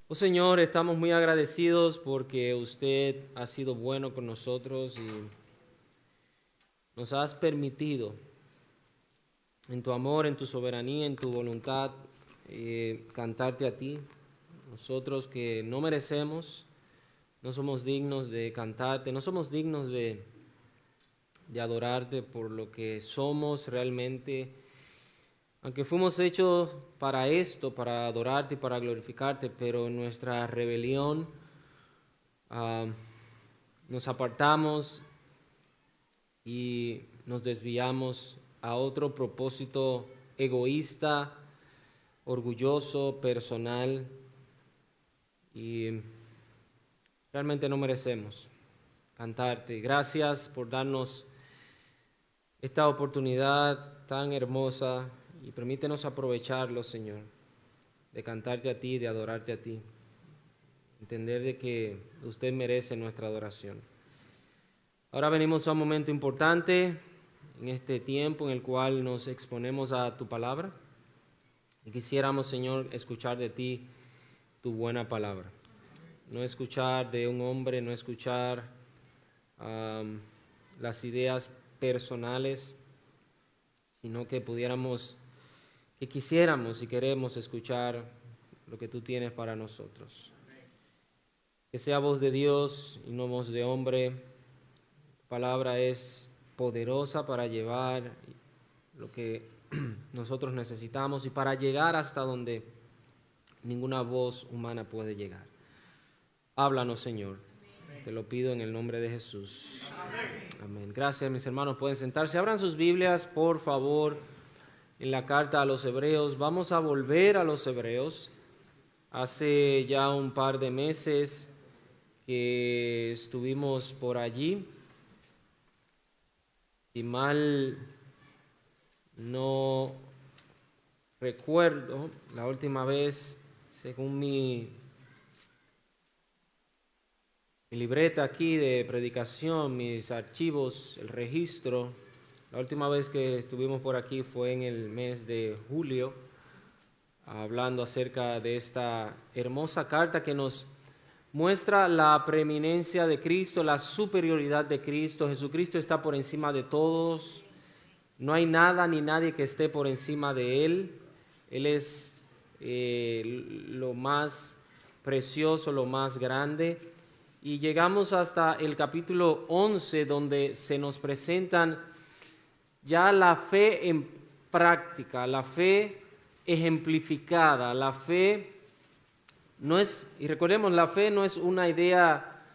Oh Señor, estamos muy agradecidos porque usted ha sido bueno con nosotros y nos has permitido en tu amor, en tu soberanía, en tu voluntad, cantarte a ti. Nosotros que no merecemos, no somos dignos de cantarte, no somos dignos de adorarte por lo que somos realmente. Aunque fuimos hechos para esto, para adorarte y para glorificarte, pero en nuestra rebelión ah, nos apartamos y nos desviamos a otro propósito egoísta, orgulloso, personal, y realmente no merecemos cantarte. Gracias por darnos esta oportunidad tan hermosa y permítenos aprovecharlo, Señor, de cantarte a ti, de adorarte a ti, entender de que usted merece nuestra adoración. Ahora venimos a un momento importante en este tiempo en el cual nos exponemos a tu palabra y quisiéramos, Señor, escuchar de ti tu buena palabra. No escuchar de un hombre, no escuchar las ideas personales, sino que que quisiéramos y queremos escuchar lo que tú tienes para nosotros. Que sea voz de Dios y no voz de hombre. Tu palabra es poderosa para llevar lo que nosotros necesitamos y para llegar hasta donde ninguna voz humana puede llegar. Háblanos, Señor. Te lo pido en el nombre de Jesús. Amén. Gracias, mis hermanos. Pueden sentarse. Abran sus Biblias, por favor, en la carta a los Hebreos. Vamos a volver a los Hebreos. Hace ya un par de meses que estuvimos por allí. Si mal no recuerdo, la última vez, según mi libreta aquí de predicación, mis archivos, el registro, la última vez que estuvimos por aquí fue en el mes de julio, hablando acerca de esta hermosa carta que nos muestra la preeminencia de Cristo, la superioridad de Cristo. Jesucristo está por encima de todos. No hay nada ni nadie que esté por encima de Él. Él es lo más precioso, lo más grande. Y llegamos hasta el capítulo 11, donde se nos presentan ya la fe en práctica, la fe ejemplificada, la fe no es, y recordemos, la fe no es una idea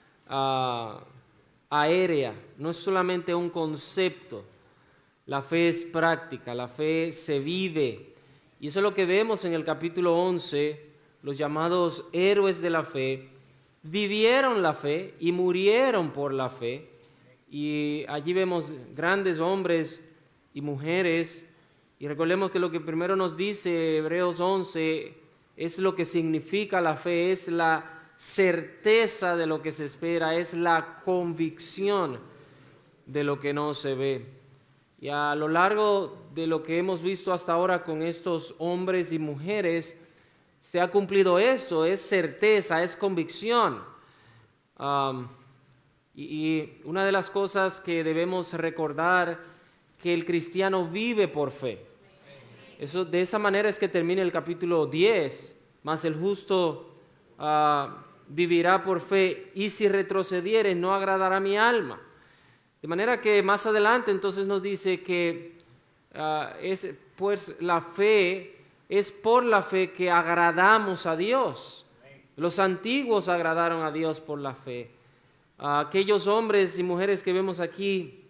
aérea, no es solamente un concepto. La fe es práctica, la fe se vive. Y eso es lo que vemos en el capítulo 11, los llamados héroes de la fe, vivieron la fe y murieron por la fe. Y allí vemos grandes hombres y mujeres. Y recordemos que lo que primero nos dice Hebreos 11 es lo que significa la fe, es la certeza de lo que se espera, es la convicción de lo que no se ve. Y a lo largo de lo que hemos visto hasta ahora con estos hombres y mujeres, se ha cumplido esto, es certeza, es convicción. Y una de las cosas que debemos recordar, que el cristiano vive por fe. Eso, de esa manera es que termina el capítulo 10, mas el justo vivirá por fe, y si retrocediere no agradará a mi alma. De manera que más adelante entonces nos dice que pues la fe es por la fe que agradamos a Dios. Los antiguos agradaron a Dios por la fe. Aquellos hombres y mujeres que vemos aquí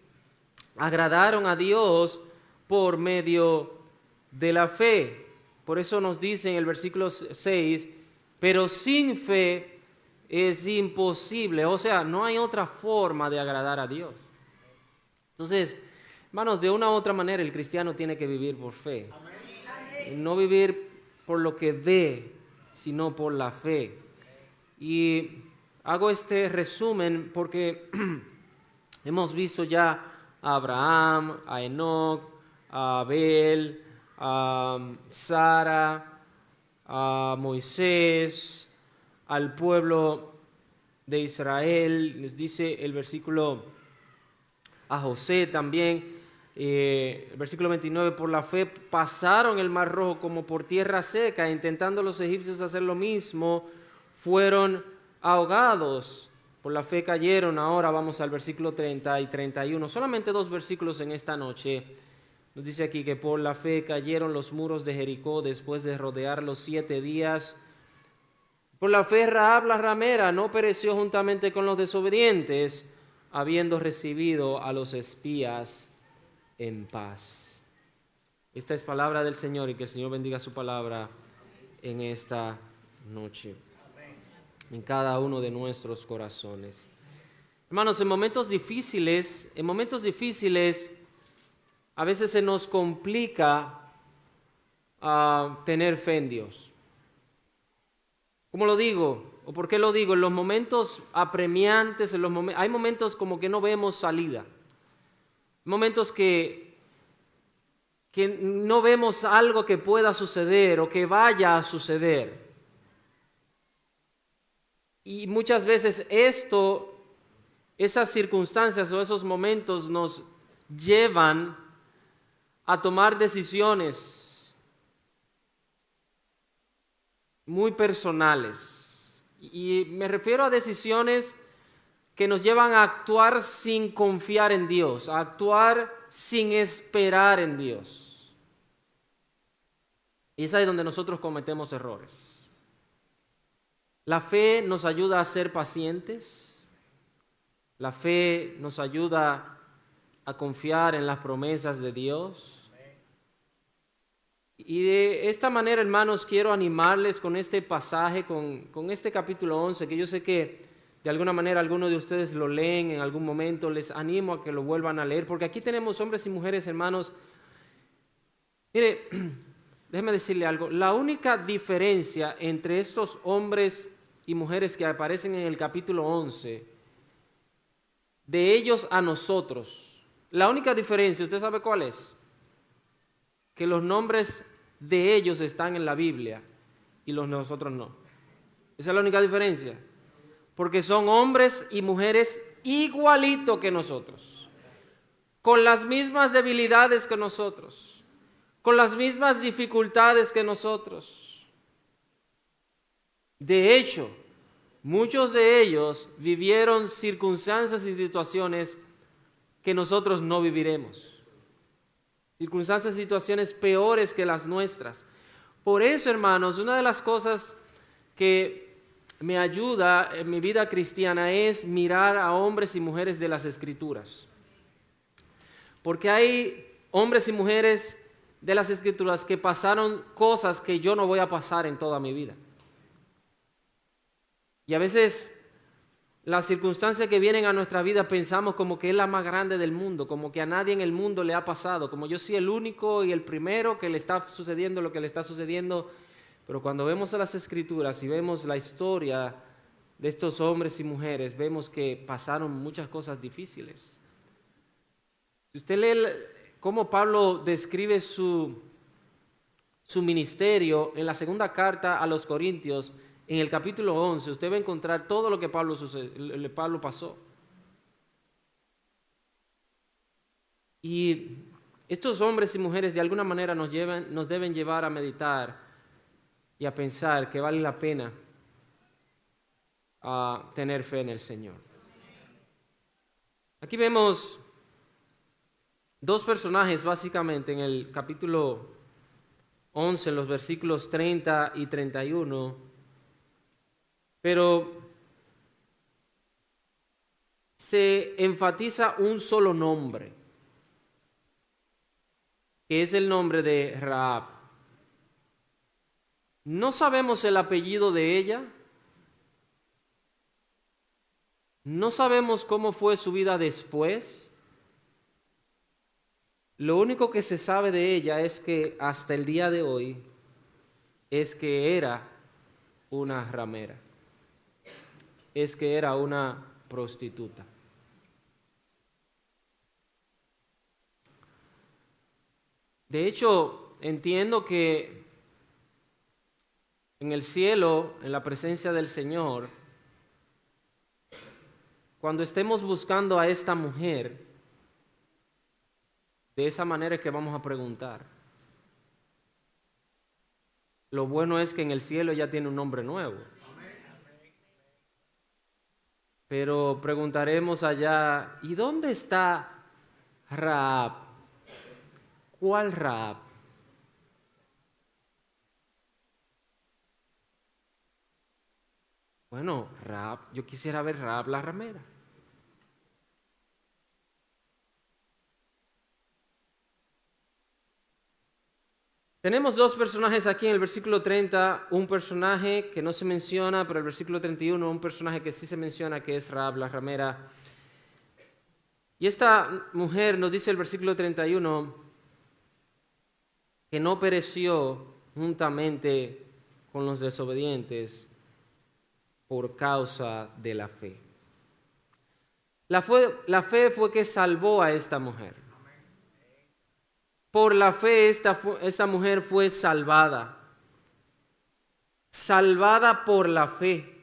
agradaron a Dios por medio de la fe. Por eso nos dice en el versículo 6, pero sin fe es imposible. O sea, no hay otra forma de agradar a Dios. Entonces, hermanos, de una u otra manera el cristiano tiene que vivir por fe. Amén. No vivir por lo que ve, sino por la fe. Y hago este resumen porque hemos visto ya a Abraham, a Enoc, a Abel, a Sara, a Moisés, al pueblo de Israel, nos dice el versículo a José también, el versículo 29, por la fe pasaron el mar rojo como por tierra seca, intentando los egipcios hacer lo mismo, fueron ahogados, por la fe cayeron. Ahora vamos al versículo 30 y 31, solamente 2 versículos en esta noche. Nos dice aquí que por la fe cayeron los muros de Jericó después de rodearlos 7 días. Por la fe Rahab la ramera no pereció juntamente con los desobedientes, habiendo recibido a los espías en paz. Esta es palabra del Señor, y que el Señor bendiga su palabra en esta noche, en cada uno de nuestros corazones. Hermanos, en momentos difíciles, a veces se nos complica tener fe en Dios. ¿Cómo lo digo? ¿O por qué lo digo? En los momentos apremiantes, hay momentos como que no vemos salida. Momentos que no vemos algo que pueda suceder o que vaya a suceder. Y muchas veces esas circunstancias o esos momentos nos llevan a tomar decisiones muy personales. Y me refiero a decisiones que nos llevan a actuar sin confiar en Dios, a actuar sin esperar en Dios. Y es ahí donde nosotros cometemos errores. La fe nos ayuda a ser pacientes. La fe nos ayuda a confiar en las promesas de Dios. Y de esta manera, hermanos, quiero animarles con este pasaje, con este capítulo 11, que yo sé que de alguna manera algunos de ustedes lo leen en algún momento. Les animo a que lo vuelvan a leer, porque aquí tenemos hombres y mujeres, hermanos. Mire, déjeme decirle algo. La única diferencia entre estos hombres y mujeres que aparecen en el capítulo 11, de ellos a nosotros, la única diferencia, ¿usted sabe cuál es? Que los nombres de ellos están en la Biblia y los de nosotros no. Esa es la única diferencia. Porque son hombres y mujeres igualito que nosotros, con las mismas debilidades que nosotros, con las mismas dificultades que nosotros. De hecho, muchos de ellos vivieron circunstancias y situaciones que nosotros no viviremos. Circunstancias y situaciones peores que las nuestras. Por eso, hermanos, una de las cosas que me ayuda en mi vida cristiana es mirar a hombres y mujeres de las Escrituras. Porque hay hombres y mujeres de las Escrituras que pasaron cosas que yo no voy a pasar en toda mi vida. Y a veces las circunstancias que vienen a nuestra vida pensamos como que es la más grande del mundo, como que a nadie en el mundo le ha pasado, como yo soy el único y el primero que le está sucediendo lo que le está sucediendo. Pero cuando vemos a las Escrituras y vemos la historia de estos hombres y mujeres, vemos que pasaron muchas cosas difíciles. Si usted lee cómo Pablo describe su ministerio en la segunda carta a los Corintios, en el capítulo 11, usted va a encontrar todo lo que Pablo pasó. Y estos hombres y mujeres de alguna manera nos deben llevar a meditar y a pensar que vale la pena tener fe en el Señor. Aquí vemos 2 personajes básicamente en el capítulo 11, en los versículos 30 y 31. Pero se enfatiza un solo nombre, que es el nombre de Rahab. No sabemos el apellido de ella, no sabemos cómo fue su vida después. Lo único que se sabe de ella es que hasta el día de hoy es que era una ramera, es que era una prostituta. De hecho, entiendo que en el cielo, en la presencia del Señor, cuando estemos buscando a esta mujer, de esa manera es que vamos a preguntar. Lo bueno es que en el cielo ya tiene un nombre nuevo. Pero preguntaremos allá, ¿y dónde está Rahab? ¿Cuál Rahab? Bueno, Rahab, yo quisiera ver Rahab la ramera. Tenemos dos personajes aquí en el versículo 30, un personaje que no se menciona, pero el versículo 31, un personaje que sí se menciona, que es Rahab la ramera. Y esta mujer nos dice el versículo 31 que no pereció juntamente con los desobedientes por causa de la fe. La fe fue que salvó a esta mujer. Por la fe esta mujer fue salvada. Salvada por la fe.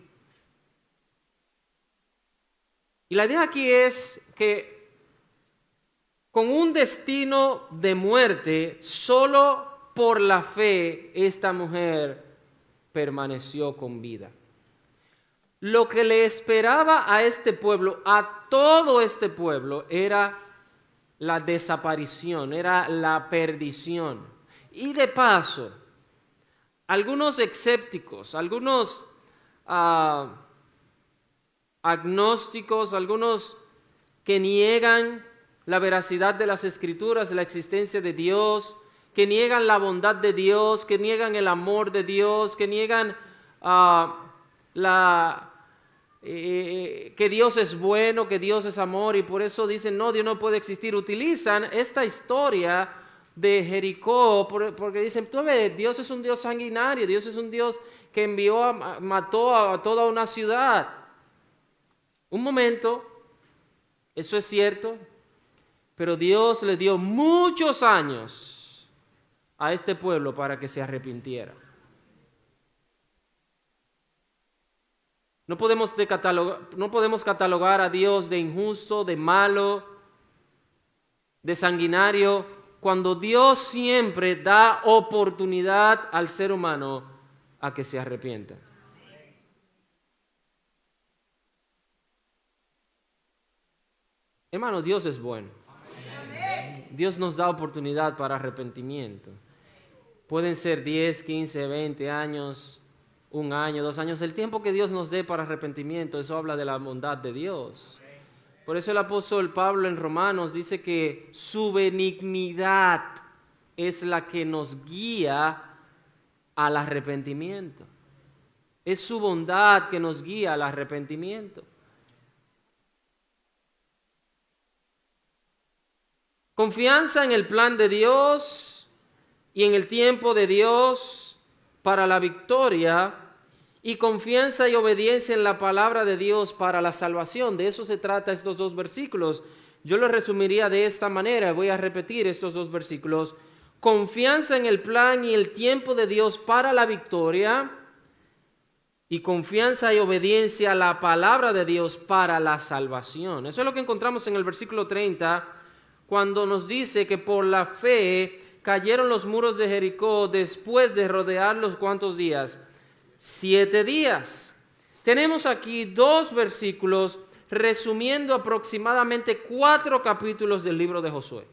Y la idea aquí es que con un destino de muerte, solo por la fe esta mujer permaneció con vida. Lo que le esperaba a este pueblo, a todo este pueblo, era la desaparición, era la perdición. Y de paso, algunos escépticos, algunos agnósticos, algunos que niegan la veracidad de las Escrituras, la existencia de Dios, que niegan la bondad de Dios, que niegan el amor de Dios, que niegan que Dios es bueno, que Dios es amor, y por eso dicen, no, Dios no puede existir. Utilizan esta historia de Jericó porque dicen, tú ves, Dios es un Dios sanguinario, Dios es un Dios que mató a toda una ciudad. Un momento, eso es cierto, pero Dios le dio muchos años a este pueblo para que se arrepintiera. No podemos catalogar a Dios de injusto, de malo, de sanguinario, cuando Dios siempre da oportunidad al ser humano a que se arrepienta. Hermano, Dios es bueno. Dios nos da oportunidad para arrepentimiento. Pueden ser 10, 15, 20 años, 1 año, 2 años, el tiempo que Dios nos dé para arrepentimiento. Eso habla de la bondad de Dios. Por eso el apóstol Pablo en Romanos dice que su benignidad es la que nos guía al arrepentimiento. Es su bondad que nos guía al arrepentimiento. Confianza en el plan de Dios y en el tiempo de Dios para la victoria, y confianza y obediencia en la palabra de Dios para la salvación. De eso se trata estos 2 versículos. Yo lo resumiría de esta manera, voy a repetir estos 2 versículos. Confianza en el plan y el tiempo de Dios para la victoria, y confianza y obediencia a la palabra de Dios para la salvación. Eso es lo que encontramos en el versículo 30, cuando nos dice que por la fe cayeron los muros de Jericó después de rodearlos, ¿cuántos días? 7 días. Tenemos aquí 2 versículos resumiendo aproximadamente 4 capítulos del libro de Josué,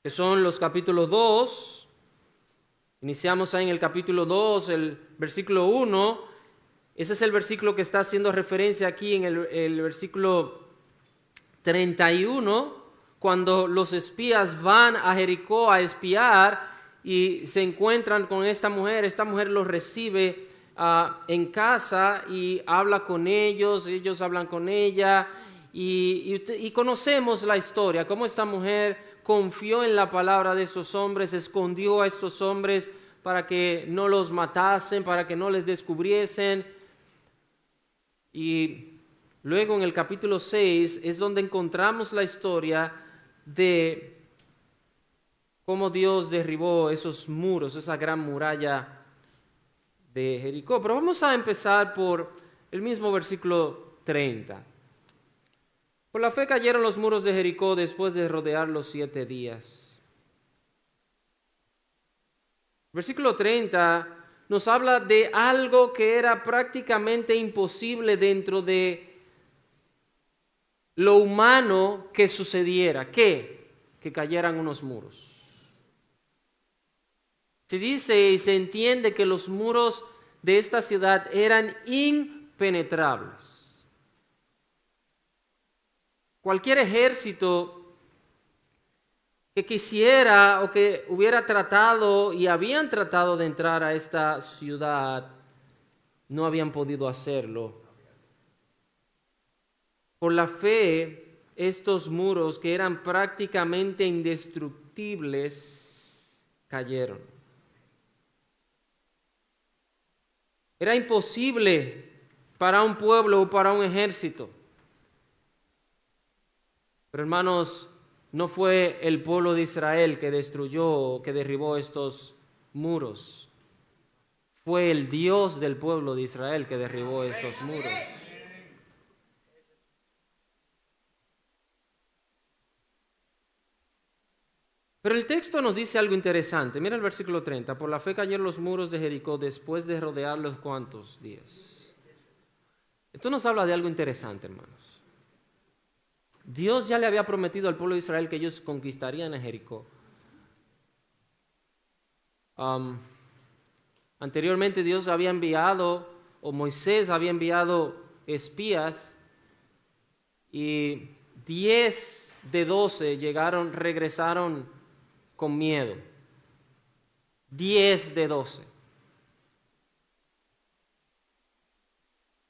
que son los capítulos 2. Iniciamos ahí en el capítulo 2, el versículo 1. Ese es el versículo que está haciendo referencia aquí en el versículo 31, cuando los espías van a Jericó a espiar y se encuentran con esta mujer. Esta mujer los recibe en casa y habla con ellos hablan con ella, y conocemos la historia, cómo esta mujer confió en la palabra de estos hombres, escondió a estos hombres para que no los matasen, para que no les descubriesen. Y luego en el capítulo 6 es donde encontramos la historia de cómo Dios derribó esos muros, esa gran muralla de Jericó. Pero vamos a empezar por el mismo versículo 30. Por la fe cayeron los muros de Jericó después de rodearlos 7 días. Versículo 30 nos habla de algo que era prácticamente imposible dentro de lo humano que sucediera. ¿Qué? Que cayeran unos muros. Se dice y se entiende que los muros de esta ciudad eran impenetrables. Cualquier ejército que quisiera o que hubiera tratado y habían tratado de entrar a esta ciudad, no habían podido hacerlo. Por la fe, estos muros que eran prácticamente indestructibles cayeron. Era imposible para un pueblo o para un ejército. Pero hermanos, no fue el pueblo de Israel que destruyó, que derribó estos muros. Fue el Dios del pueblo de Israel que derribó esos muros. Pero el texto nos dice algo interesante. Mira el versículo 30. Por la fe cayeron los muros de Jericó después de rodearlos ¿cuántos días? Esto nos habla de algo interesante, hermanos. Dios ya le había prometido al pueblo de Israel que ellos conquistarían a Jericó. Anteriormente Dios había enviado, o Moisés había enviado espías, y 10 de 12 regresaron con miedo. 10 de 12.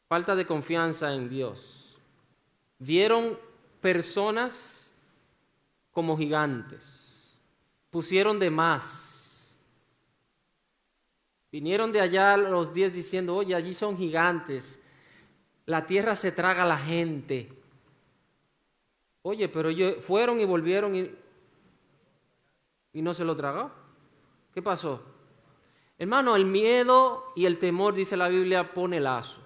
Falta de confianza en Dios. Vieron personas como gigantes. Pusieron de más. Vinieron de allá los 10 diciendo, oye, allí son gigantes. La tierra se traga a la gente. Oye, pero ellos fueron y volvieron y no se lo tragó. ¿Qué pasó? Hermano, el miedo y el temor, dice la Biblia, pone lazo.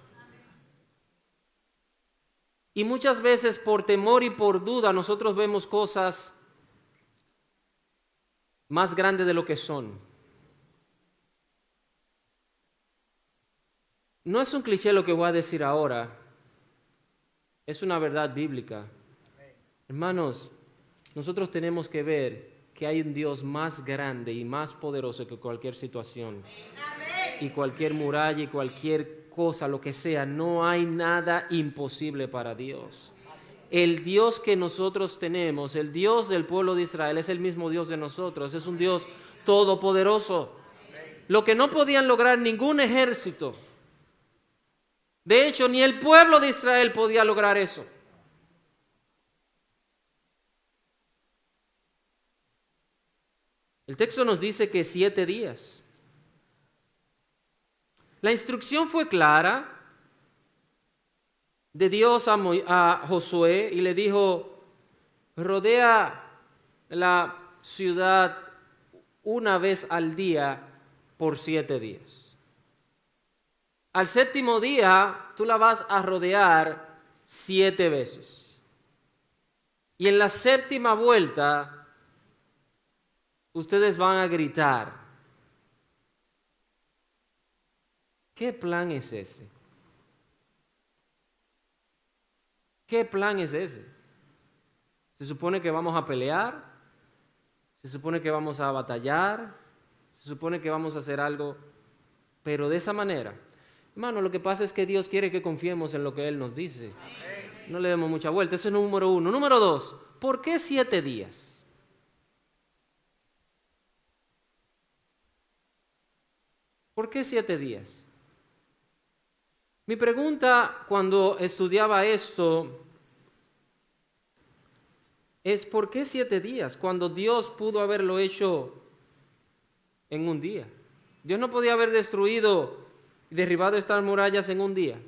Y muchas veces por temor y por duda nosotros vemos cosas más grandes de lo que son. No es un cliché lo que voy a decir ahora, es una verdad bíblica. Hermanos, nosotros tenemos que ver que hay un Dios más grande y más poderoso que cualquier situación. Y cualquier muralla y cualquier cosa, lo que sea, no hay nada imposible para Dios. El Dios que nosotros tenemos, el Dios del pueblo de Israel, es el mismo Dios de nosotros, es un Dios todopoderoso. Lo que no podían lograr ningún ejército. De hecho, ni el pueblo de Israel podía lograr eso. El texto nos dice que 7 días. La instrucción fue clara de Dios a Josué y le dijo, rodea la ciudad una vez al día por 7 días. Al 7º día tú la vas a rodear 7 veces. Y en la 7ª vuelta ustedes van a gritar. ¿Qué plan es ese? ¿Qué plan es ese? Se supone que vamos a pelear, se supone que vamos a batallar, se supone que vamos a hacer algo, pero de esa manera. Hermano, lo que pasa es que Dios quiere que confiemos en lo que Él nos dice. No le demos mucha vuelta. Ese es número 1. Número 2, ¿por qué 7 días? ¿Por qué 7 días? Mi pregunta cuando estudiaba esto es ¿por qué 7 días? Cuando Dios pudo haberlo hecho en un día. Dios no podía haber destruido y derribado estas murallas en un día.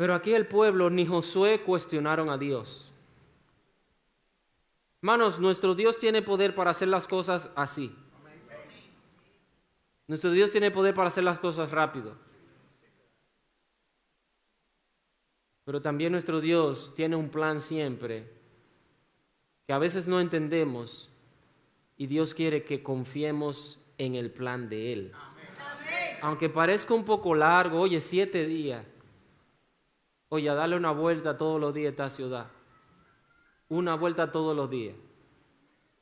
Pero aquí el pueblo ni Josué cuestionaron a Dios. Hermanos, nuestro Dios tiene poder para hacer las cosas así. Nuestro Dios tiene poder para hacer las cosas rápido. Pero también nuestro Dios tiene un plan siempre que a veces no entendemos y Dios quiere que confiemos en el plan de Él. Aunque parezca un poco largo, oye, 7 días. Oye, a darle una vuelta todos los días a esta ciudad. Una vuelta todos los días.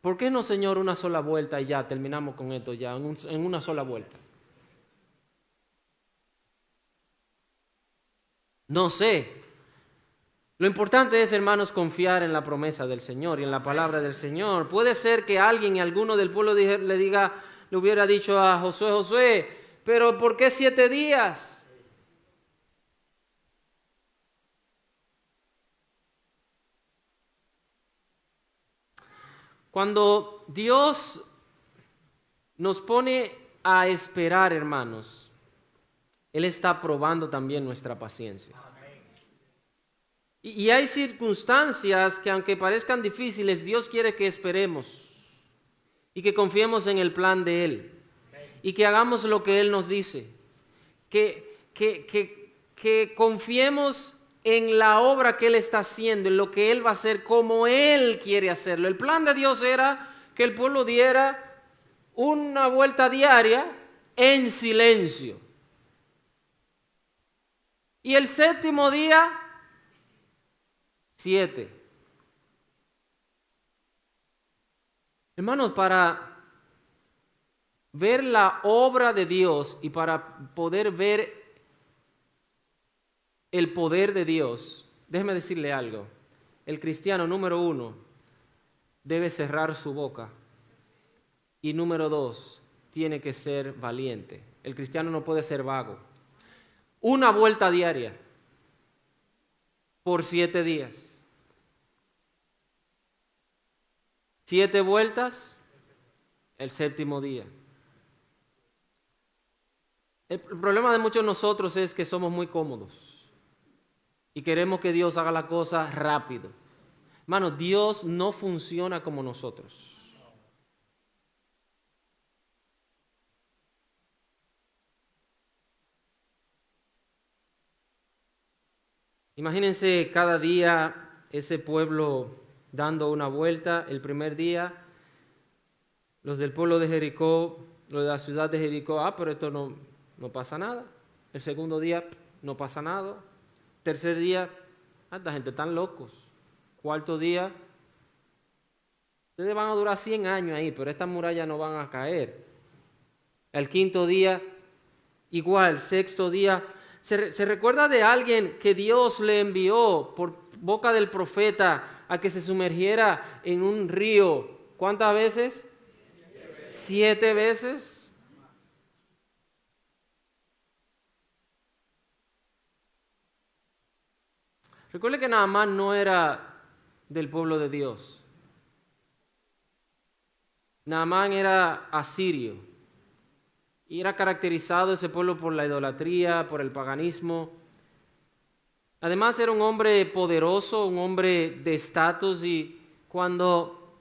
¿Por qué no, Señor, una sola vuelta y ya terminamos con esto ya, en una sola vuelta? No sé. Lo importante es, hermanos, confiar en la promesa del Señor y en la palabra del Señor. Puede ser que alguien y alguno del pueblo le hubiera dicho a Josué, Josué, pero ¿por qué 7 días? Cuando Dios nos pone a esperar, hermanos, Él está probando también nuestra paciencia. Y hay circunstancias que, aunque parezcan difíciles, Dios quiere que esperemos y que confiemos en el plan de Él y que hagamos lo que Él nos dice, que confiemos en la obra que Él está haciendo, en lo que Él va a hacer, como Él quiere hacerlo. El plan de Dios era que el pueblo diera una vuelta diaria en silencio. Y el 7º día, 7. Hermanos, para ver la obra de Dios y para poder ver el poder de Dios, déjeme decirle algo. El cristiano, número 1, debe cerrar su boca. Y número 2, tiene que ser valiente. El cristiano no puede ser vago. Una vuelta diaria por 7 días. 7 vueltas el 7º día. El problema de muchos de nosotros es que somos muy cómodos y queremos que Dios haga la cosa rápido. Hermano, Dios no funciona como nosotros. Imagínense cada día ese pueblo dando una vuelta. El primer día, los del pueblo de Jericó, los de la ciudad de Jericó, pero esto no pasa nada. El segundo día, no pasa nada. Tercer día, esta gente están locos. Cuarto día, ustedes van a durar 100 años ahí, pero estas murallas no van a caer. El quinto día, igual. Sexto día, ¿se recuerda de alguien que Dios le envió por boca del profeta a que se sumergiera en un río? ¿Cuántas veces? 7 veces. Recuerde que Naamán no era del pueblo de Dios. Naamán era asirio. Y era caracterizado ese pueblo por la idolatría, por el paganismo. Además era un hombre poderoso, un hombre de estatus, y cuando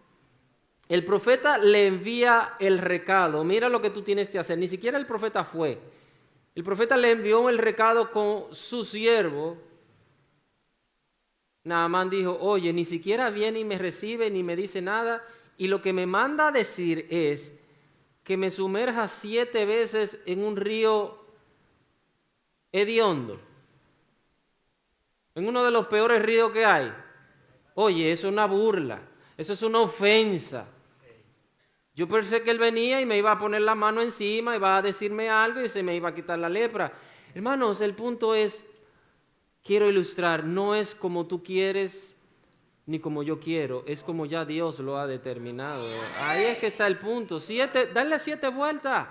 el profeta le envía el recado, mira lo que tú tienes que hacer, ni siquiera el profeta fue. El profeta le envió el recado con su siervo. Naamán dijo, oye, ni siquiera viene y me recibe ni me dice nada, y lo que me manda a decir es que me sumerja 7 veces en un río hediondo, en uno de los peores ríos que hay. Oye, eso es una burla, eso es una ofensa. Yo pensé que él venía y me iba a poner la mano encima, iba a decirme algo y se me iba a quitar la lepra. Hermanos, el punto es, quiero ilustrar, no es como tú quieres ni como yo quiero, es como ya Dios lo ha determinado. Ahí es que está el punto. Dale 7 vueltas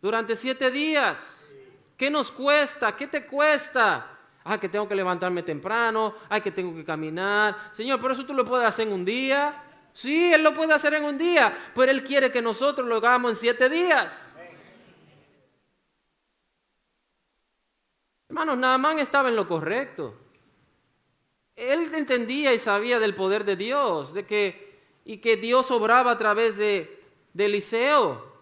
durante 7 días. ¿Qué nos cuesta? ¿Qué te cuesta? Que tengo que levantarme temprano, que tengo que caminar. Señor, pero eso tú lo puedes hacer en un día. Sí, Él lo puede hacer en un día, pero Él quiere que nosotros lo hagamos en 7 días. Hermanos, Naamán estaba en lo correcto. Él entendía y sabía del poder de Dios, y que Dios obraba a través de Eliseo.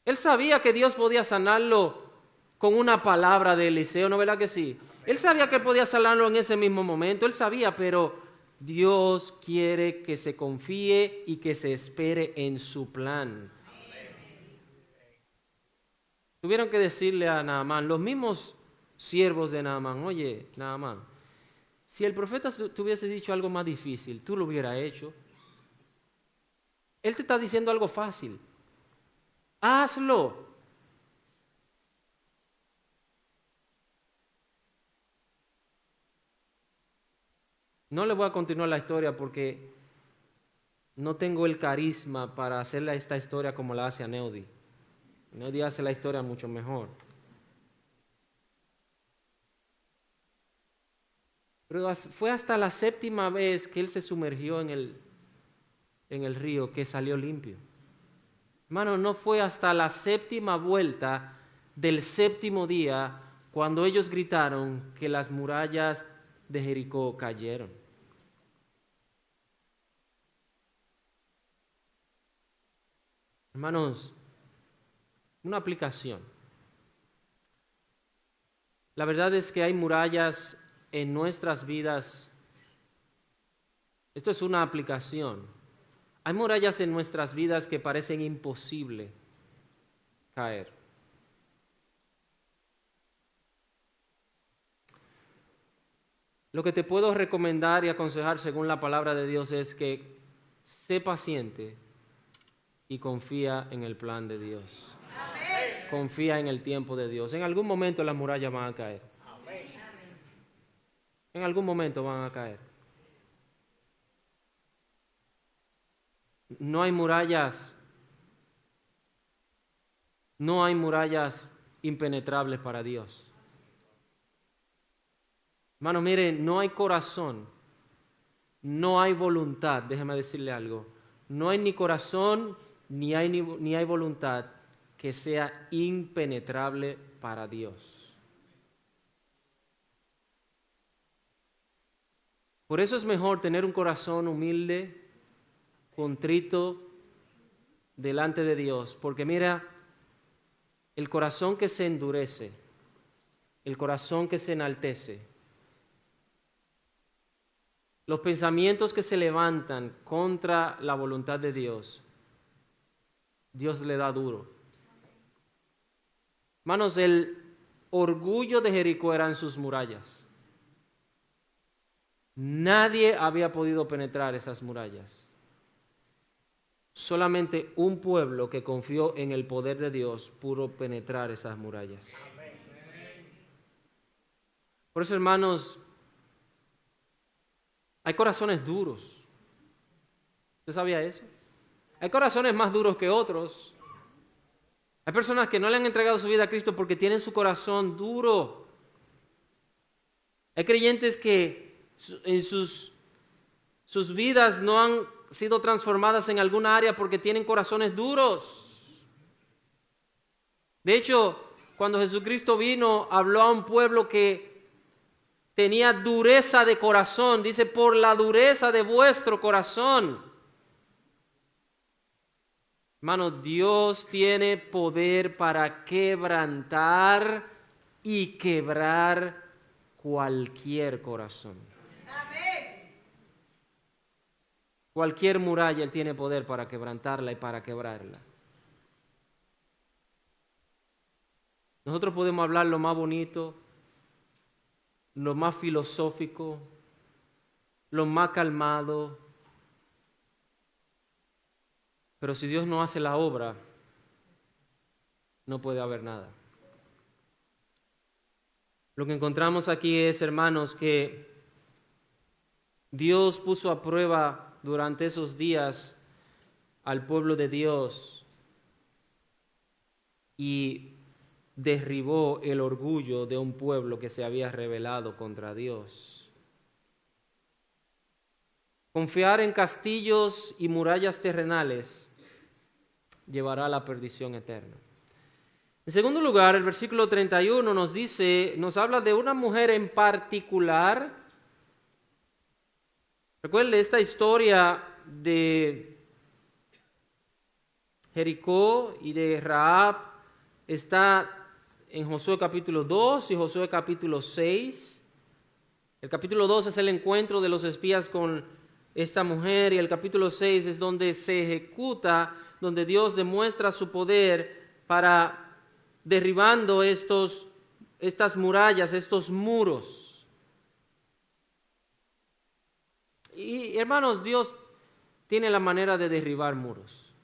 Él sabía que Dios podía sanarlo con una palabra de Eliseo, ¿no verdad que sí? Él sabía que podía sanarlo en ese mismo momento, él sabía, pero Dios quiere que se confíe y que se espere en su plan. Tuvieron que decirle a Naamán, los mismos siervos de Naamán, oye, Naamán, si el profeta te hubiese dicho algo más difícil, tú lo hubieras hecho. Él te está diciendo algo fácil. Hazlo. No le voy a continuar la historia porque no tengo el carisma para hacerle esta historia como la hace Aneudi. Aneudi hace la historia mucho mejor. Pero fue hasta la séptima vez que él se sumergió en el río que salió limpio. Hermano, no fue hasta la séptima vuelta del séptimo día cuando ellos gritaron que las murallas de Jericó cayeron. Hermanos, una aplicación. La verdad es que hay murallas en nuestras vidas. Esto es una aplicación. Hay murallas en nuestras vidas que parecen imposible caer. Lo que te puedo recomendar y aconsejar según la palabra de Dios es que sé paciente y confía en el plan de Dios. Amén. Confía en el tiempo de Dios. En algún momento las murallas van a caer. Amén. En algún momento van a caer. No hay murallas impenetrables para Dios. Hermano, mire, no hay corazón, no hay voluntad, déjeme decirle algo, no hay ni corazón ni hay voluntad que sea impenetrable para Dios. Por eso es mejor tener un corazón humilde, contrito, delante de Dios, porque mira, el corazón que se endurece, el corazón que se enaltece, los pensamientos que se levantan contra la voluntad de Dios, Dios le da duro. Hermanos, el orgullo de Jericó eran sus murallas. Nadie había podido penetrar esas murallas. Solamente un pueblo que confió en el poder de Dios pudo penetrar esas murallas. Por eso, hermanos, hay corazones duros. ¿Usted sabía eso? Hay corazones más duros que otros. Hay personas que no le han entregado su vida a Cristo porque tienen su corazón duro. Hay creyentes que en sus vidas no han sido transformadas en alguna área porque tienen corazones duros. De hecho, cuando Jesucristo vino, habló a un pueblo que tenía dureza de corazón. Dice, por la dureza de vuestro corazón. Hermano, Dios tiene poder para quebrantar y quebrar cualquier corazón. Amén. Cualquier muralla Él tiene poder para quebrantarla y para quebrarla. Nosotros podemos hablar lo más bonito, lo más filosófico, lo más calmado, pero si Dios no hace la obra, no puede haber nada. Lo que encontramos aquí es, hermanos, que Dios puso a prueba durante esos días al pueblo de Dios y derribó el orgullo de un pueblo que se había rebelado contra Dios. Confiar en castillos y murallas terrenales llevará a la perdición eterna. En segundo lugar, el versículo 31 nos habla de una mujer en particular. Recuerden esta historia de Jericó y de Rahab, está en Josué capítulo 2 y Josué capítulo 6. El capítulo 2 es el encuentro de los espías con esta mujer y el capítulo 6 es donde se ejecuta, donde Dios demuestra su poder para derribando estas murallas, estos muros. Y hermanos, Dios tiene la manera de derribar muros.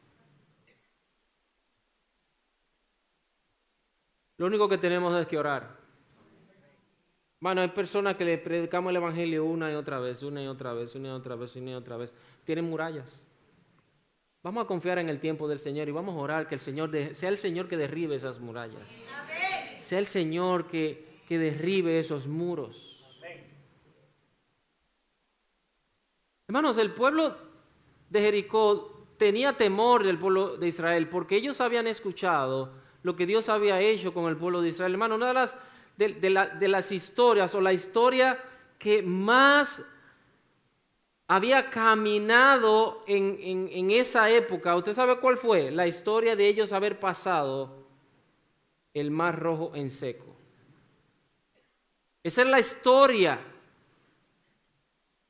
Lo único que tenemos es que orar. Bueno, hay personas que le predicamos el evangelio una y otra vez, una y otra vez, una y otra vez, una y otra vez. Tienen murallas. Vamos a confiar en el tiempo del Señor y vamos a orar que el Señor sea el Señor que derribe esas murallas. Amén. Sea el Señor que derribe esos muros. Amén. Hermanos, el pueblo de Jericó tenía temor del pueblo de Israel porque ellos habían escuchado lo que Dios había hecho con el pueblo de Israel. Hermano, una de las historias o la historia que más había caminado en esa época, ¿usted sabe cuál fue? La historia de ellos haber pasado el Mar Rojo en seco. Esa es la historia.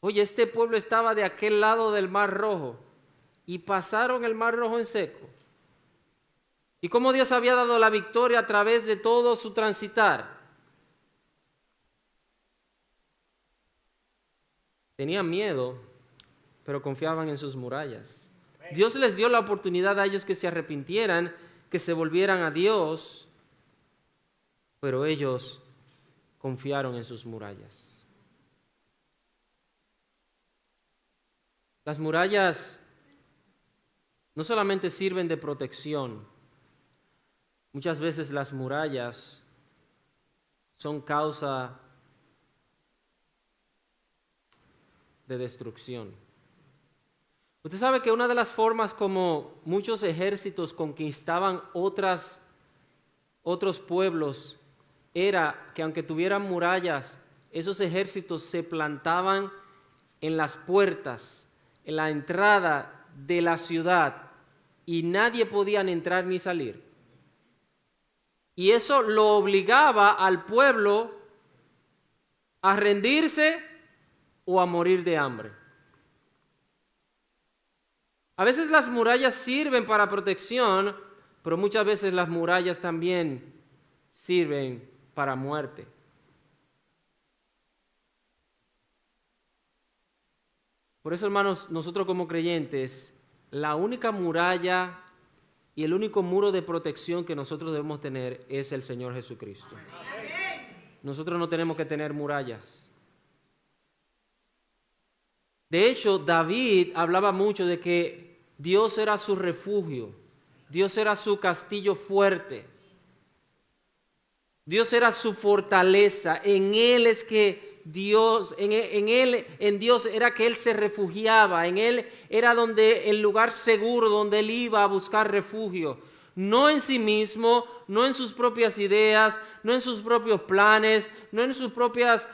Oye, este pueblo estaba de aquel lado del Mar Rojo y pasaron el Mar Rojo en seco. Y cómo Dios había dado la victoria a través de todo su transitar. Tenían miedo, pero confiaban en sus murallas. Dios les dio la oportunidad a ellos que se arrepintieran, que se volvieran a Dios, pero ellos confiaron en sus murallas. Las murallas no solamente sirven de protección, muchas veces las murallas son causa de destrucción. Usted sabe que una de las formas como muchos ejércitos conquistaban otros pueblos era que aunque tuvieran murallas, esos ejércitos se plantaban en las puertas, en la entrada de la ciudad y nadie podía entrar ni salir. Y eso lo obligaba al pueblo a rendirse o a morir de hambre. A veces las murallas sirven para protección, pero muchas veces las murallas también sirven para muerte. Por eso, hermanos, nosotros como creyentes, la única muralla y el único muro de protección que nosotros debemos tener es el Señor Jesucristo. Nosotros no tenemos que tener murallas. De hecho, David hablaba mucho de que Dios era su refugio, Dios era su castillo fuerte, Dios era su fortaleza. En Él es que Dios, en Dios era que Él se refugiaba, en Él era donde el lugar seguro donde Él iba a buscar refugio. No en sí mismo, no en sus propias ideas, no en sus propios planes, no en sus propios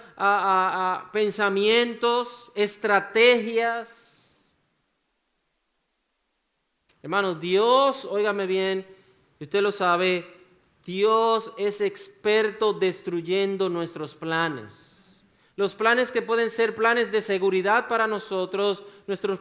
pensamientos, estrategias. Hermanos, Dios, óigame bien, usted lo sabe, Dios es experto destruyendo nuestros planes. Los planes que pueden ser planes de seguridad para nosotros, nuestros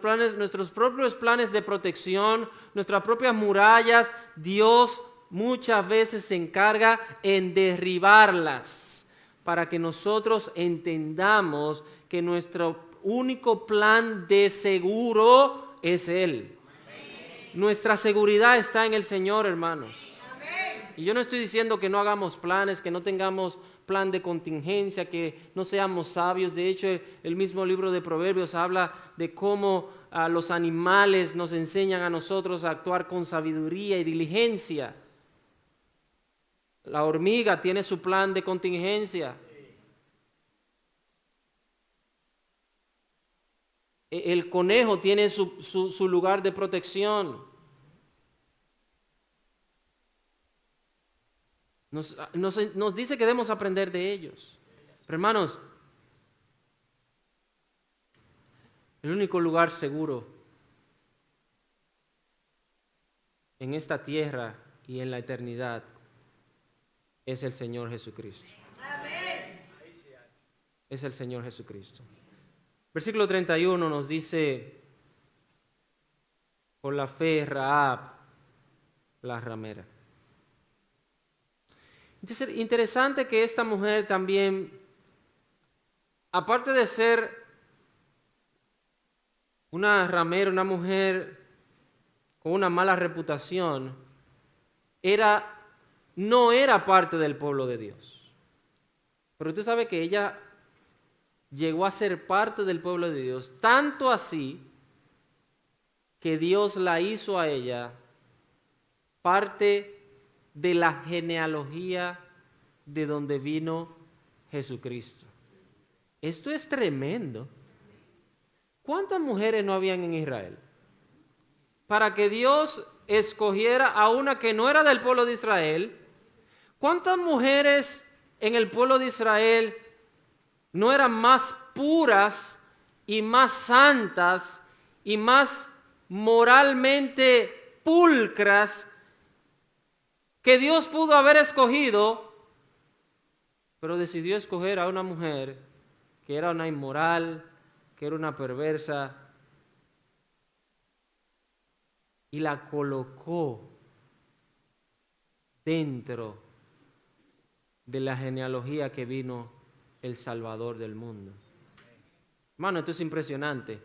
propios planes de protección, nuestras propias murallas, Dios muchas veces se encarga en derribarlas para que nosotros entendamos que nuestro único plan de seguro es Él. Nuestra seguridad está en el Señor, hermanos. Y yo no estoy diciendo que no hagamos planes, que no tengamos plan de contingencia, que no seamos sabios. De hecho, el mismo libro de Proverbios habla de cómo los animales nos enseñan a nosotros a actuar con sabiduría y diligencia. La hormiga tiene su plan de contingencia. El conejo tiene su lugar de protección. Nos dice que debemos aprender de ellos. Pero hermanos, el único lugar seguro en esta tierra y en la eternidad es el Señor Jesucristo. Amén. Es el Señor Jesucristo. Versículo 31 nos dice, por la fe Rahab, la ramera. Entonces, interesante que esta mujer también, aparte de ser una ramera, una mujer con una mala reputación, no era parte del pueblo de Dios. Pero tú sabes que ella llegó a ser parte del pueblo de Dios, tanto así que Dios la hizo a ella parte de la genealogía de donde vino Jesucristo. Esto es tremendo. ¿Cuántas mujeres no habían en Israel? Para que Dios escogiera a una que no era del pueblo de Israel. ¿Cuántas mujeres en el pueblo de Israel no eran más puras y más santas y más moralmente pulcras que Dios pudo haber escogido, pero decidió escoger a una mujer que era una inmoral, que era una perversa, y la colocó dentro de la genealogía que vino el Salvador del mundo? Hermano, esto es impresionante.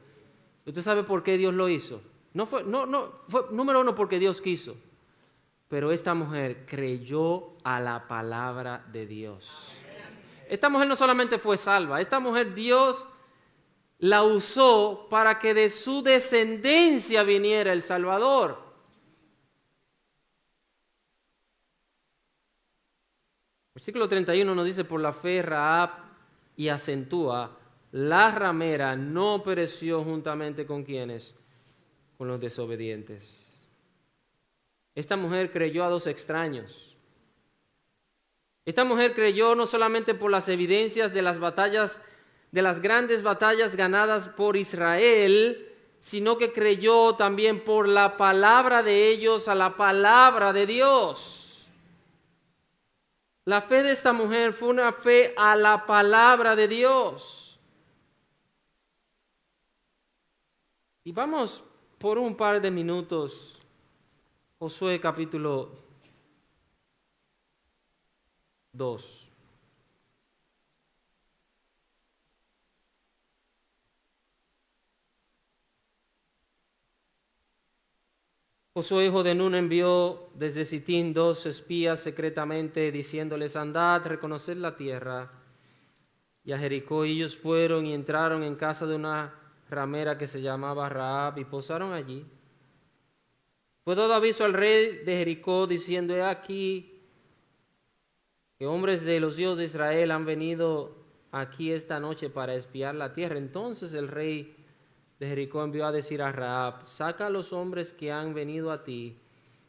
¿Usted sabe por qué Dios lo hizo? No fue número uno porque Dios quiso, pero esta mujer creyó a la palabra de Dios. Esta mujer no solamente fue salva, esta mujer Dios la usó para que de su descendencia viniera el Salvador. Versículo 31 nos dice, por la fe Rahab, y acentúa, la ramera no pereció juntamente con quienes, con los desobedientes. Esta mujer creyó a dos extraños. Esta mujer creyó no solamente por las evidencias de las batallas, de las grandes batallas ganadas por Israel, sino que creyó también por la palabra de ellos a la palabra de Dios. La fe de esta mujer fue una fe a la palabra de Dios. Y vamos por un par de minutos, Josué capítulo 2. Josué, hijo de Nun, envió desde Sitín 2 espías secretamente, diciéndoles, andad, reconoced la tierra. Y a Jericó ellos fueron y entraron en casa de una ramera que se llamaba Rahab y posaron allí. Fue dado aviso al rey de Jericó, diciendo, he aquí que hombres de los hijos de Israel han venido aquí esta noche para espiar la tierra. Entonces el rey de Jericó envió a decir a Rahab, saca a los hombres que han venido a ti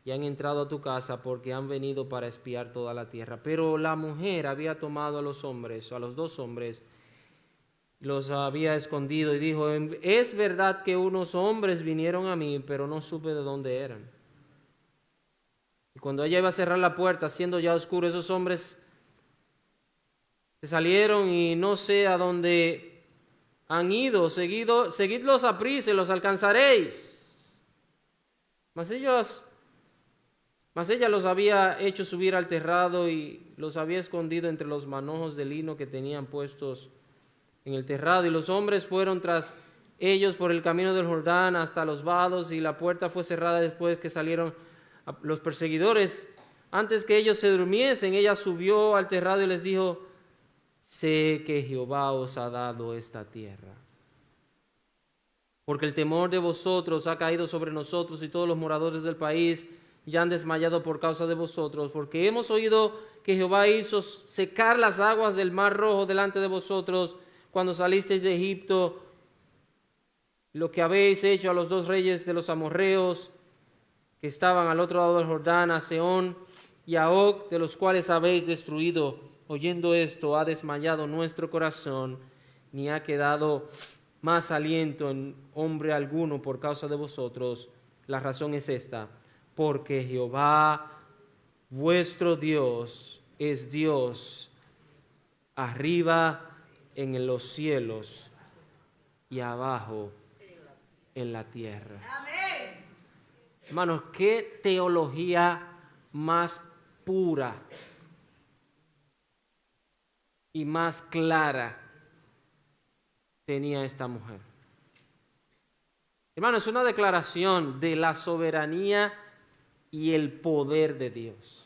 y han entrado a tu casa, porque han venido para espiar toda la tierra. Pero la mujer había tomado a los hombres, a los dos hombres, los había escondido y dijo, es verdad que unos hombres vinieron a mí, pero no supe de dónde eran. Y cuando ella iba a cerrar la puerta, siendo ya oscuro, esos hombres se salieron y no sé a dónde han ido, seguidlos a prisa y los alcanzaréis. Mas ella los había hecho subir al terrado y los había escondido entre los manojos de lino que tenían puestos en el terrado. Y los hombres fueron tras ellos por el camino del Jordán hasta los vados, y la puerta fue cerrada después que salieron los perseguidores. Antes que ellos se durmiesen, ella subió al terrado y les dijo, sé que Jehová os ha dado esta tierra, porque el temor de vosotros ha caído sobre nosotros, y todos los moradores del país ya han desmayado por causa de vosotros, porque hemos oído que Jehová hizo secar las aguas del mar Rojo delante de vosotros cuando salisteis de Egipto, lo que habéis hecho a los dos reyes de los amorreos que estaban al otro lado del Jordán, a Sehón y a Og, de los cuales habéis destruido. Oyendo esto, ha desmayado nuestro corazón, ni ha quedado más aliento en hombre alguno por causa de vosotros. La razón es esta, porque Jehová vuestro Dios es Dios arriba en los cielos y abajo en la tierra. Amén. Hermanos, qué teología más pura y más clara tenía esta mujer. Hermanos, es una declaración de la soberanía y el poder de Dios,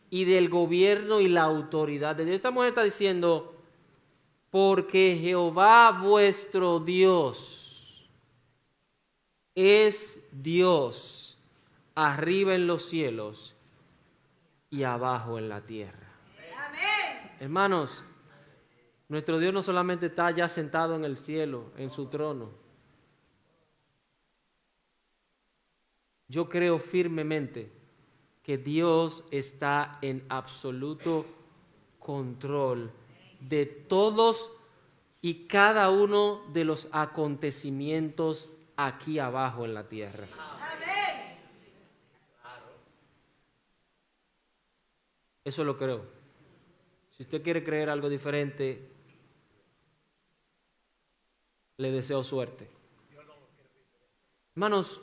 y del gobierno y la autoridad de Dios. Esta mujer está diciendo, porque Jehová vuestro Dios es Dios arriba en los cielos y abajo en la tierra. Amén. Hermanos, nuestro Dios no solamente está ya sentado en el cielo, en su trono. Yo creo firmemente que Dios está en absoluto control de todos y cada uno de los acontecimientos aquí abajo en la tierra. Amén. Eso lo creo. Si usted quiere creer algo diferente, le deseo suerte. Hermanos,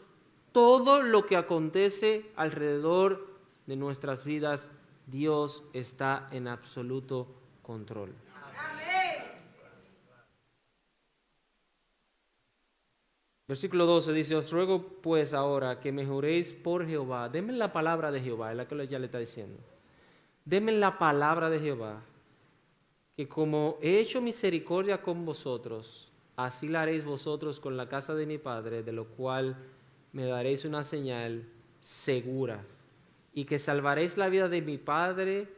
todo lo que acontece alrededor de nuestras vidas, Dios está en absoluto control. Amén. Versículo 12 dice, os ruego pues ahora que me juréis por Jehová. Denme la palabra de Jehová, es la que ya le está diciendo. Denme la palabra de Jehová, que como he hecho misericordia con vosotros, así la haréis vosotros con la casa de mi padre, de lo cual me daréis una señal segura, y que salvaréis la vida de mi padre,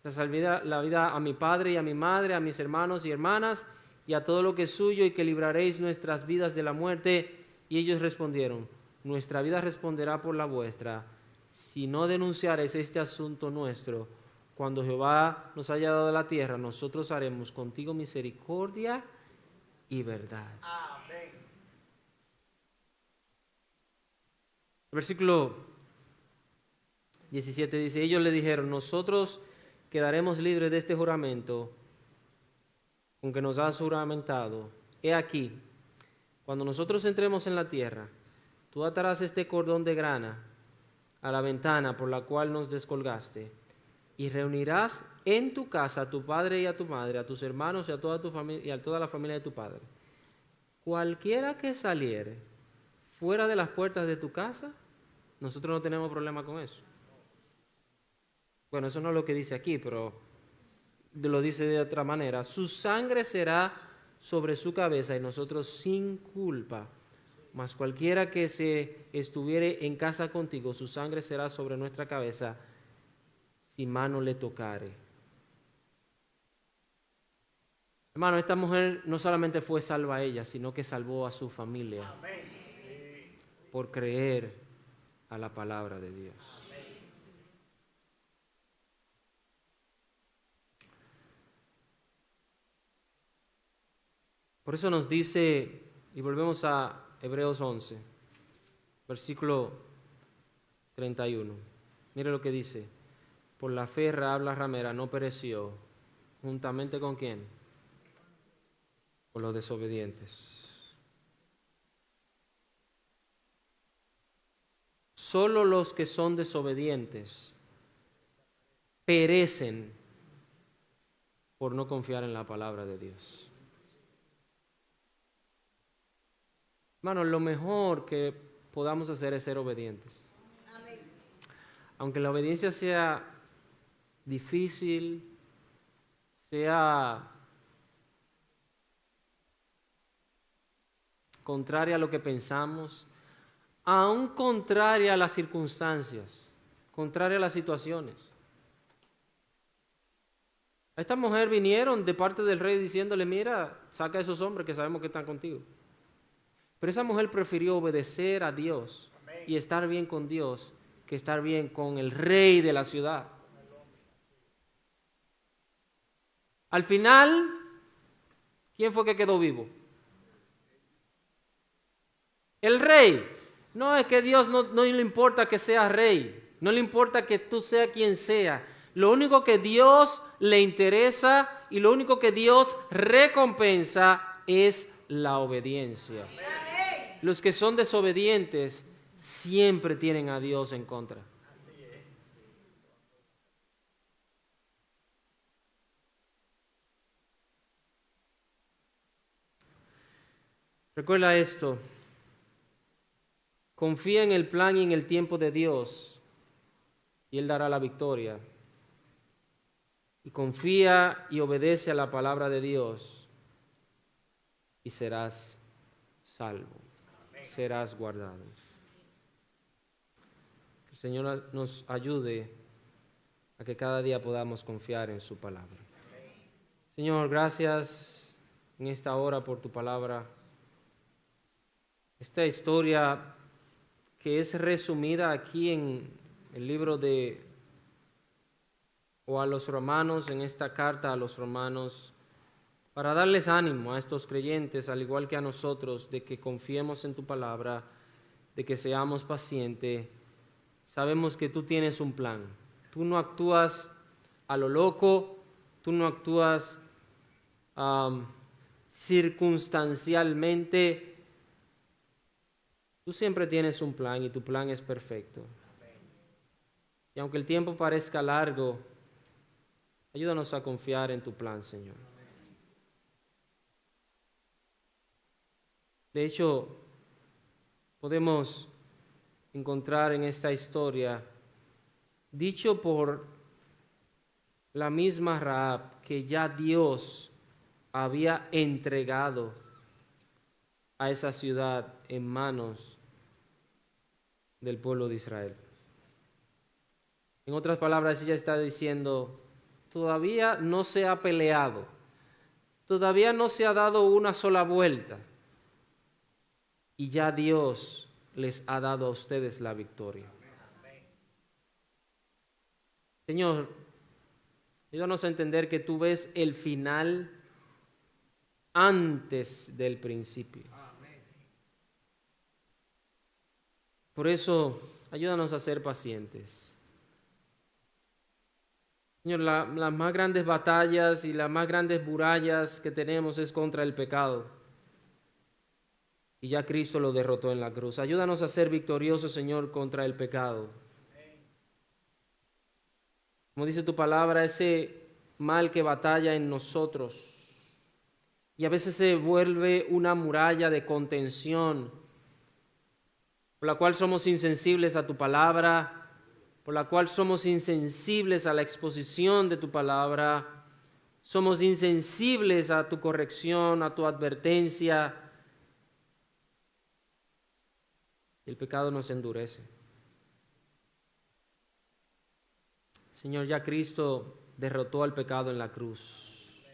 la vida a mi padre y a mi madre, a mis hermanos y hermanas, y a todo lo que es suyo, y que libraréis nuestras vidas de la muerte. Y ellos respondieron, nuestra vida responderá por la vuestra, si no denunciaréis este asunto nuestro. Cuando Jehová nos haya dado la tierra, nosotros haremos contigo misericordia y verdad. Amén. Versículo 17 dice, ellos le dijeron, nosotros quedaremos libres de este juramento con que nos has juramentado. He aquí, cuando nosotros entremos en la tierra, tú atarás este cordón de grana a la ventana por la cual nos descolgaste, y reunirás en tu casa a tu padre y a tu madre, a tus hermanos y a toda tu familia y a toda la familia de tu padre. Cualquiera que saliere fuera de las puertas de tu casa, nosotros no tenemos problema con eso. Bueno, eso no es lo que dice aquí, pero lo dice de otra manera. Su sangre será sobre su cabeza y nosotros sin culpa. Mas cualquiera que se estuviere en casa contigo, su sangre será sobre nuestra cabeza, si mano le tocare. Hermano, esta mujer no solamente fue salva a ella, sino que salvó a su familia. Amén. Por creer a la palabra de Dios. Amén. Por eso nos dice, y volvemos a Hebreos 11, versículo 31. Mire lo que dice. Por la fe Rahab la ramera no pereció, juntamente con ¿quién? Con los desobedientes. Solo los que son desobedientes perecen por no confiar en la palabra de Dios. Hermanos, lo mejor que podamos hacer es ser obedientes. Amén. Aunque la obediencia sea difícil, sea contraria a lo que pensamos, aún contraria a las circunstancias, contraria a las situaciones. A esta mujer vinieron de parte del rey diciéndole, mira, saca a esos hombres que sabemos que están contigo. Pero esa mujer prefirió obedecer a Dios y estar bien con Dios que estar bien con el rey de la ciudad. Al final, ¿quién fue que quedó vivo? El rey. No, es que Dios no le importa que seas rey, no le importa que tú seas quien sea. Lo único que Dios le interesa y lo único que Dios recompensa es la obediencia. Los que son desobedientes siempre tienen a Dios en contra. Recuerda esto. Confía en el plan y en el tiempo de Dios y Él dará la victoria. Y confía y obedece a la palabra de Dios y serás salvo, serás guardado. Que el Señor nos ayude a que cada día podamos confiar en su palabra. Señor, gracias en esta hora por tu palabra. Esta historia que es resumida aquí en el libro o a los romanos, en esta carta a los romanos, para darles ánimo a estos creyentes, al igual que a nosotros, de que confiemos en tu palabra, de que seamos pacientes. Sabemos que tú tienes un plan. Tú no actúas a lo loco, tú no actúas circunstancialmente. Tú siempre tienes un plan y tu plan es perfecto. Y aunque el tiempo parezca largo, ayúdanos a confiar en tu plan, Señor. De hecho, podemos encontrar en esta historia, dicho por la misma Rahab, que ya Dios había entregado a esa ciudad en manos del pueblo de Israel. En otras palabras, ella está diciendo, todavía no se ha peleado, todavía no se ha dado una sola vuelta, y ya Dios les ha dado a ustedes la victoria. Señor, ayúdanos a entender que tú ves el final antes del principio. Por eso, ayúdanos a ser pacientes. Señor, las más grandes batallas y las más grandes murallas que tenemos es contra el pecado. Y ya Cristo lo derrotó en la cruz. Ayúdanos a ser victoriosos, Señor, contra el pecado. Como dice tu palabra, ese mal que batalla en nosotros. Y a veces se vuelve una muralla de contención, por la cual somos insensibles a tu palabra, por la cual somos insensibles a la exposición de tu palabra, somos insensibles a tu corrección, a tu advertencia. El pecado nos endurece. Señor, ya Cristo derrotó al pecado en la cruz.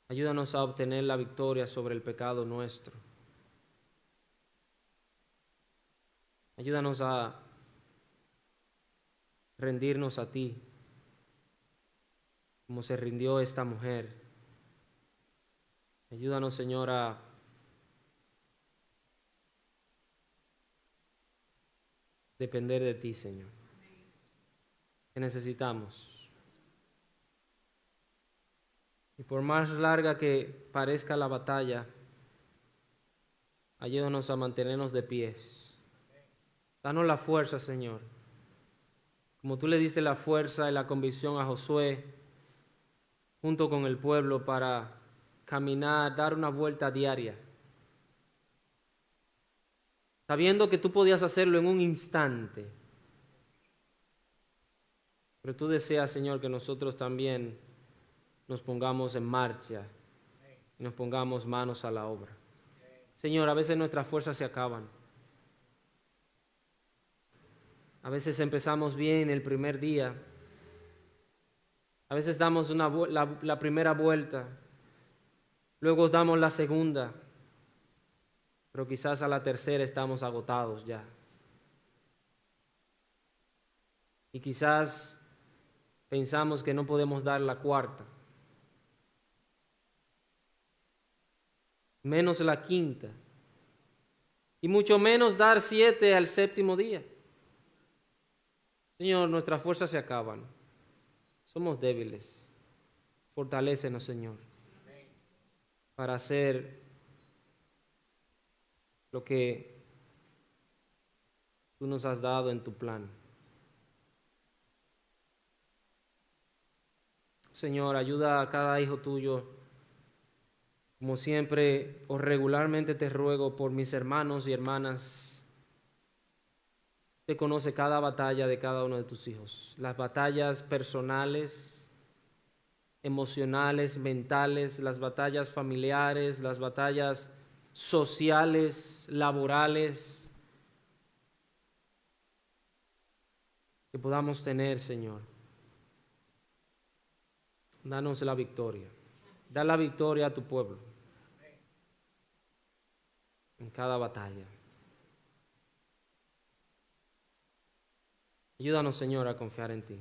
Ayúdanos a obtener la victoria sobre el pecado nuestro. Ayúdanos a rendirnos a ti, como se rindió esta mujer. Ayúdanos, Señor, a depender de ti, Señor. Que necesitamos. Y por más larga que parezca la batalla, ayúdanos a mantenernos de pies. Danos la fuerza, Señor. Como tú le diste la fuerza y la convicción a Josué, junto con el pueblo, para caminar, dar una vuelta diaria. Sabiendo que tú podías hacerlo en un instante. Pero tú deseas, Señor, que nosotros también nos pongamos en marcha y nos pongamos manos a la obra. Señor, a veces nuestras fuerzas se acaban. A veces empezamos bien el primer día. A veces damos la primera vuelta. Luego damos la segunda. Pero quizás a la tercera estamos agotados ya. y quizás pensamos que no podemos dar la cuarta, menos la quinta, y mucho menos dar 7 al séptimo día. Señor, nuestras fuerzas se acaban, somos débiles, fortalécenos, Señor, para hacer lo que tú nos has dado en tu plan. Señor, ayuda a cada hijo tuyo. Como siempre o regularmente te ruego por mis hermanos y hermanas. Usted conoce cada batalla de cada uno de tus hijos. Las batallas personales, emocionales, mentales, las batallas familiares, las batallas sociales, laborales, que podamos tener, Señor. Danos la victoria. Da la victoria a tu pueblo en cada batalla. Ayúdanos, Señor, a confiar en ti.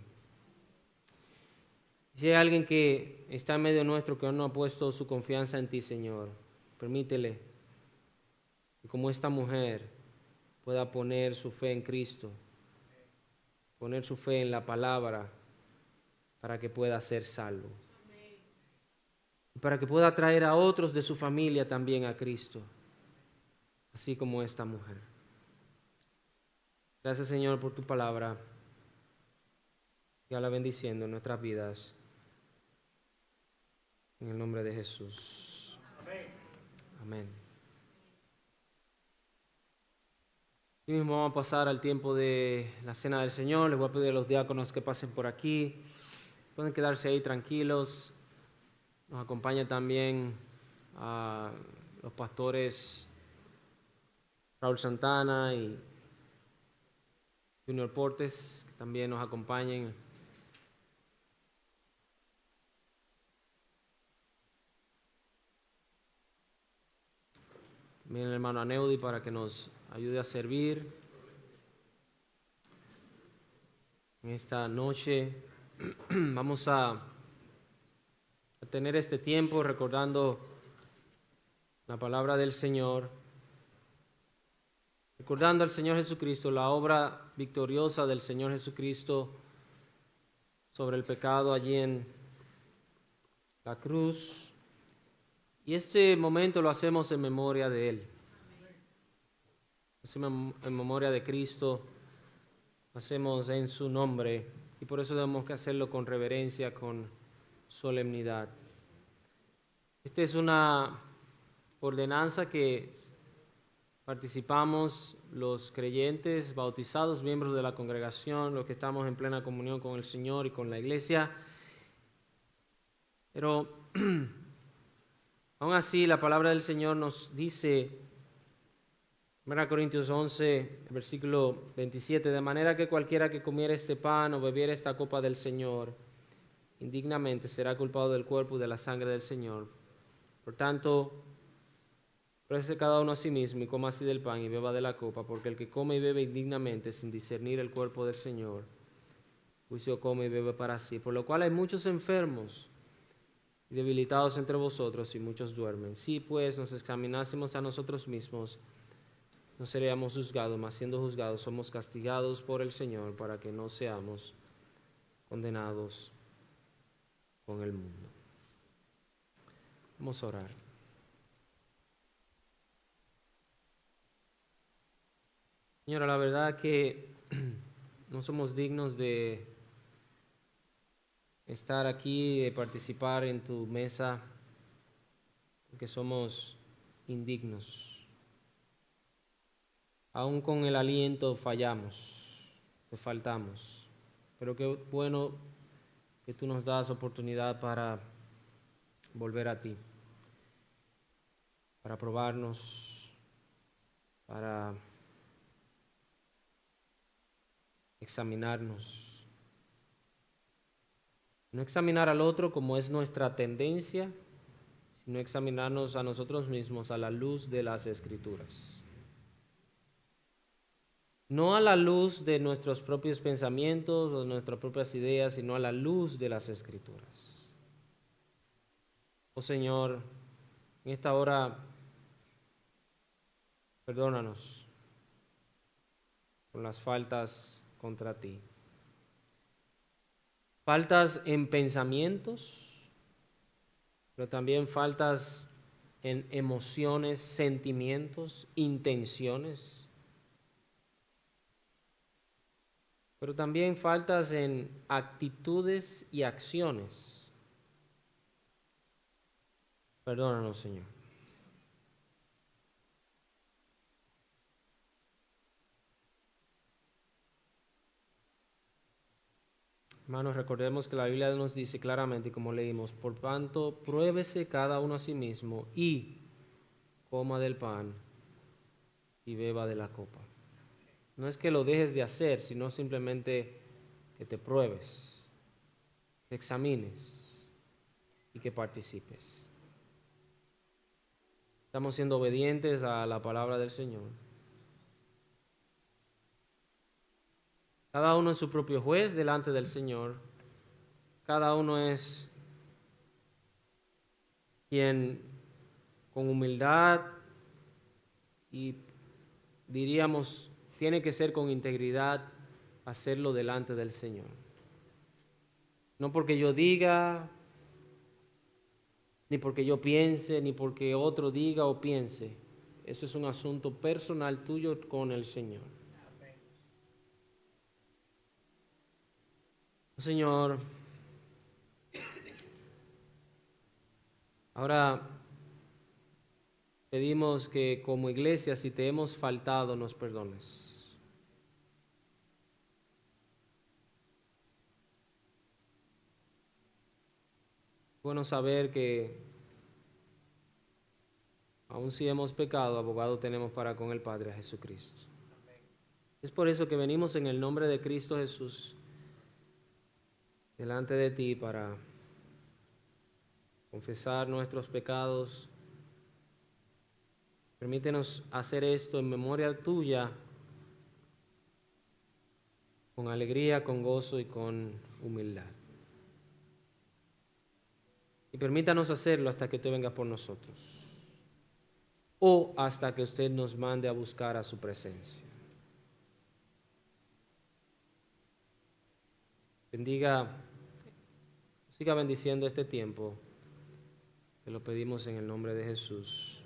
Si hay alguien que está en medio nuestro que no ha puesto su confianza en ti, Señor, permítele que como esta mujer pueda poner su fe en Cristo, poner su fe en la palabra para que pueda ser salvo. Y para que pueda traer a otros de su familia también a Cristo, así como esta mujer. Gracias, Señor, por tu palabra. Sígala bendiciendo en nuestras vidas. En el nombre de Jesús. Amén. Amén. Y mismo vamos a pasar al tiempo de la cena del Señor. Les voy a pedir a los diáconos que pasen por aquí. Pueden quedarse ahí tranquilos. Nos acompaña también a los pastores Raúl Santana y Junior Portes, que también nos acompañen. También el hermano Aneudi para que nos ayude a servir en esta noche. Vamos a tener este tiempo recordando la palabra del Señor, recordando al Señor Jesucristo, la obra victoriosa del Señor Jesucristo sobre el pecado allí en la cruz. Y este momento lo hacemos en memoria de Él. Hacemos en memoria de Cristo, hacemos en su nombre, y por eso tenemos que hacerlo con reverencia, con solemnidad. Esta es una ordenanza que participamos los creyentes, bautizados, miembros de la congregación, los que estamos en plena comunión con el Señor y con la iglesia. Pero aún así la palabra del Señor nos dice, 1 Corintios 11, versículo 27, de manera que cualquiera que comiera este pan o bebiera esta copa del Señor, indignamente será culpado del cuerpo y de la sangre del Señor. Por tanto, pruébese cada uno a sí mismo y coma así del pan y beba de la copa, porque el que come y bebe indignamente sin discernir el cuerpo del Señor, juicio come y bebe para sí. Por lo cual hay muchos enfermos y debilitados entre vosotros y muchos duermen. Si pues nos examinásemos a nosotros mismos, no seríamos juzgados, mas siendo juzgados somos castigados por el Señor para que no seamos condenados con el mundo. Vamos a orar. Señora, la verdad que no somos dignos de estar aquí, de participar en tu mesa, porque somos indignos. Aún con el aliento fallamos, te faltamos, pero qué bueno que tú nos das oportunidad para volver a ti, para probarnos, para examinarnos. No examinar al otro como es nuestra tendencia, sino examinarnos a nosotros mismos a la luz de las Escrituras. no a la luz de nuestros propios pensamientos o de nuestras propias ideas, sino a la luz de las Escrituras. Oh Señor, en esta hora, perdónanos por las faltas contra ti. Faltas en pensamientos, pero también faltas en emociones, sentimientos, intenciones, pero también faltas en actitudes y acciones. Perdónanos, Señor. Hermanos, recordemos que la Biblia nos dice claramente, como leímos, por tanto, pruébese cada uno a sí mismo y coma del pan y beba de la copa. No es que lo dejes de hacer, sino simplemente que te pruebes, que examines y que participes. Estamos siendo obedientes a la palabra del Señor. Cada uno es su propio juez delante del Señor. Cada uno es quien con humildad y diríamos tiene que ser con integridad hacerlo delante del Señor. No porque yo diga, ni porque yo piense, ni porque otro diga o piense. Eso es un asunto personal tuyo con el Señor. Señor, ahora pedimos que como iglesia, si te hemos faltado, nos perdones. Bueno saber que aun si hemos pecado, abogado tenemos para con el Padre, a Jesucristo. Es por eso que venimos en el nombre de Cristo Jesús delante de ti para confesar nuestros pecados. Permítenos hacer esto en memoria tuya, con alegría, con gozo y con humildad. Y permítanos hacerlo hasta que usted venga por nosotros, o hasta que usted nos mande a buscar a su presencia. Bendiga, siga bendiciendo este tiempo. Te lo pedimos en el nombre de Jesús.